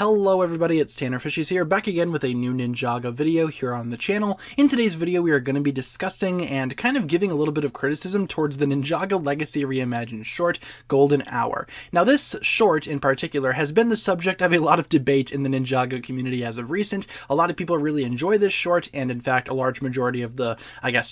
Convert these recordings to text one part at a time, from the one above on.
Hello everybody, it's TannerFishies here, back again with a new Ninjago video here on the channel. In today's video we are going to be discussing and kind of giving a little bit of criticism towards the Ninjago Legacy Reimagined short, Golden Hour. Now this short in particular has been the subject of a lot of debate in the Ninjago community as of recent. A lot of people really enjoy this short, and in fact a large majority of the,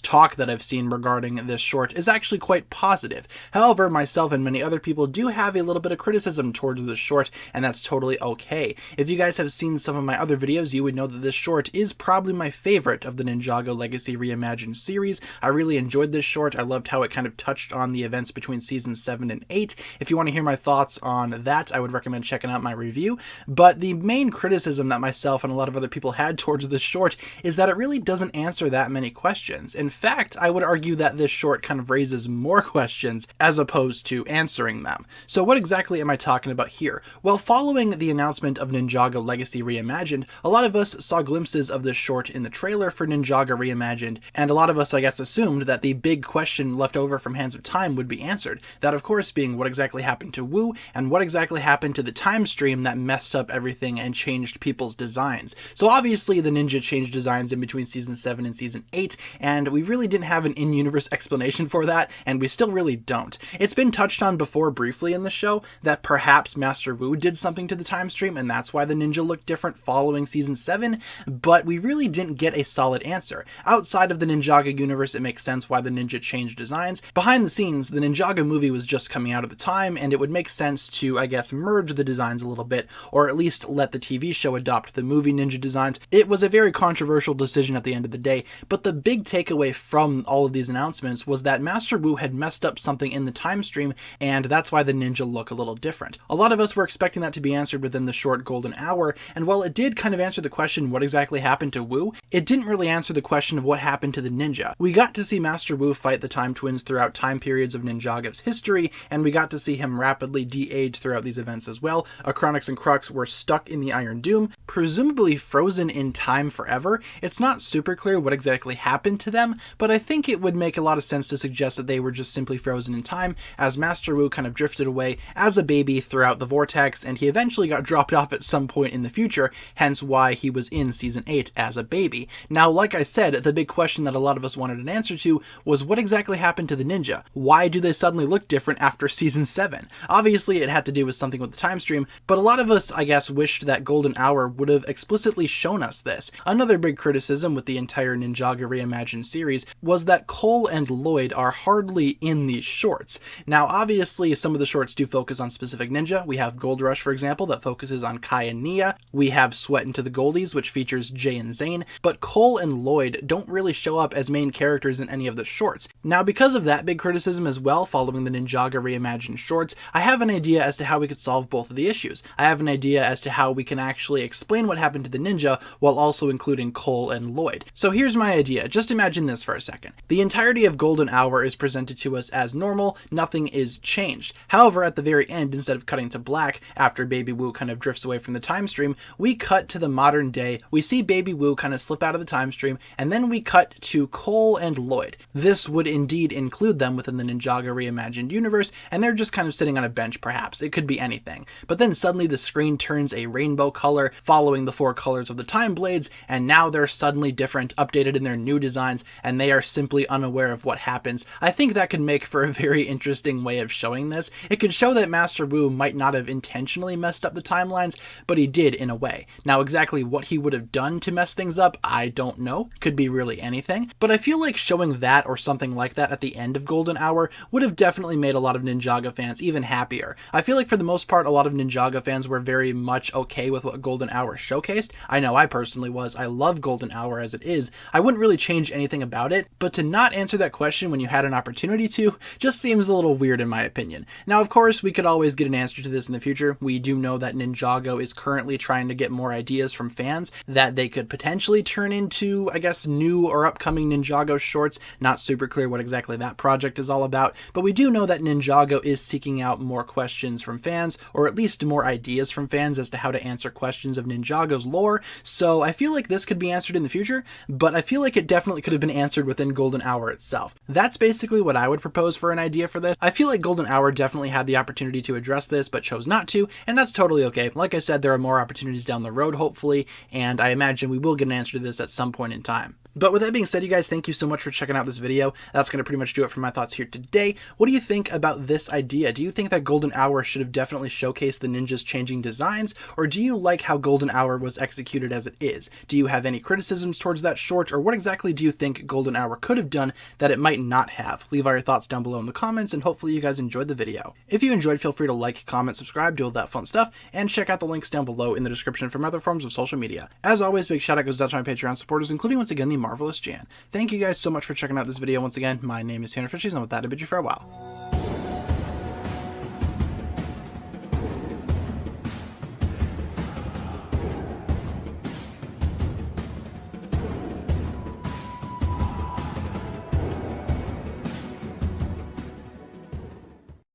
talk that I've seen regarding this short is actually quite positive. However, myself and many other people do have a little bit of criticism towards this short, and that's totally okay. If you guys have seen some of my other videos, you would know that this short is probably my favorite of the Ninjago Legacy Reimagined series. I really enjoyed this short. I loved how it kind of touched on the events between seasons 7 and 8. If you want to hear my thoughts on that, I would recommend checking out my review. But the main criticism that myself and a lot of other people had towards this short is that it really doesn't answer that many questions. In fact, I would argue that this short kind of raises more questions as opposed to answering them. So what exactly am I talking about here? Well, following the announcement of Ninjago Legacy Reimagined, a lot of us saw glimpses of this short in the trailer for Ninjago Reimagined, and a lot of us, assumed that the big question left over from Hands of Time would be answered. That, of course, being what exactly happened to Wu, and what exactly happened to the time stream that messed up everything and changed people's designs. So obviously the ninja changed designs in between Season 7 and Season 8, and we really didn't have an in-universe explanation for that, and we still really don't. It's been touched on before briefly in the show that perhaps Master Wu did something to the time stream, and that's why the ninja looked different following Season 7, but we really didn't get a solid answer. Outside of the Ninjago universe, it makes sense why the ninja changed designs. Behind the scenes, the Ninjago movie was just coming out at the time, and it would make sense to, merge the designs a little bit, or at least let the TV show adopt the movie ninja designs. It was a very controversial decision at the end of the day, but the big takeaway from all of these announcements was that Master Wu had messed up something in the time stream, and that's why the ninja look a little different. A lot of us were expecting that to be answered within the short Golden Hour, and while it did kind of answer the question what exactly happened to Wu, it didn't really answer the question of what happened to the ninja. We got to see Master Wu fight the Time Twins throughout time periods of Ninjago's history, and we got to see him rapidly de-age throughout these events as well. Achronix and Crux were stuck in the Iron Doom, presumably frozen in time forever. It's not super clear what exactly happened to them, but I think it would make a lot of sense to suggest that they were just simply frozen in time, as Master Wu kind of drifted away as a baby throughout the vortex, and he eventually got dropped off at some point in the future, hence why he was in Season 8 as a baby. Now, like I said, the big question that a lot of us wanted an answer to was what exactly happened to the ninja? Why do they suddenly look different after Season 7? Obviously, it had to do with something with the time stream, but a lot of us, wished that Golden Hour would have explicitly shown us this. Another big criticism with the entire Ninjago Reimagined series was that Cole and Lloyd are hardly in these shorts. Now, obviously, some of the shorts do focus on specific ninja. We have Gold Rush, for example, that focuses on Kai and Nia. We have Sweat into the Goldies, which features Jay and Zane, but Cole and Lloyd don't really show up as main characters in any of the shorts. Now, because of that big criticism as well, following the Ninjago Reimagined shorts, I have an idea as to how we could solve both of the issues. I have an idea as to how we can actually explain what happened to the ninja while also including Cole and Lloyd. So here's my idea. Just imagine this for a second. The entirety of Golden Hour is presented to us as normal, nothing is changed. However, at the very end, instead of cutting to black after Baby Wu kind of drifts away from the time stream, we cut to the modern day. We see Baby Wu kind of slip out of the time stream, and then we cut to Cole and Lloyd. This would indeed include them within the Ninjago Reimagined universe, and they're just kind of sitting on a bench perhaps. It could be anything. But then suddenly the screen turns a rainbow color following the 4 colors of the time blades, and now they're suddenly different, updated in their new designs, and they are simply unaware of what happens. I think that could make for a very interesting way of showing this. It could show that Master Wu might not have intentionally messed up the timelines, but he did in a way. Now, exactly what he would have done to mess things up, I don't know. Could be really anything, but I feel like showing that or something like that at the end of Golden Hour would have definitely made a lot of Ninjago fans even happier. I feel like for the most part, a lot of Ninjago fans were very much okay with what Golden Hour showcased. I know I personally was. I love Golden Hour as it is. I wouldn't really change anything about it, but to not answer that question when you had an opportunity to just seems a little weird in my opinion. Now, of course, we could always get an answer to this in the future. We do know that Ninjago is currently trying to get more ideas from fans that they could potentially turn into, new or upcoming Ninjago shorts. Not super clear what exactly that project is all about, but we do know that Ninjago is seeking out more questions from fans, or at least more ideas from fans as to how to answer questions of Ninjago's lore. So I feel like this could be answered in the future, but I feel like it definitely could have been answered within Golden Hour itself. That's basically what I would propose for an idea for this. I feel like Golden Hour definitely had the opportunity to address this, but chose not to, and that's totally okay. Like I I said, there are more opportunities down the road, hopefully, and I imagine we will get an answer to this at some point in time. But with that being said, you guys, thank you so much for checking out this video. That's going to pretty much do it for my thoughts here today. What do you think about this idea? Do you think that Golden Hour should have definitely showcased the ninjas changing designs, or do you like how Golden Hour was executed as it is? Do you have any criticisms towards that short, or what exactly do you think Golden Hour could have done that it might not have? Leave all your thoughts down below in the comments, and hopefully you guys enjoyed the video. If you enjoyed, feel free to like, comment, subscribe, do all that fun stuff, and check out the links down below in the description for my other forms of social media. As always, big shout out goes out to my Patreon supporters, including once again the marvelous Jan. Thank you guys so much for checking out this video once again. My name is TannerFishies, and with that, I bid you farewell.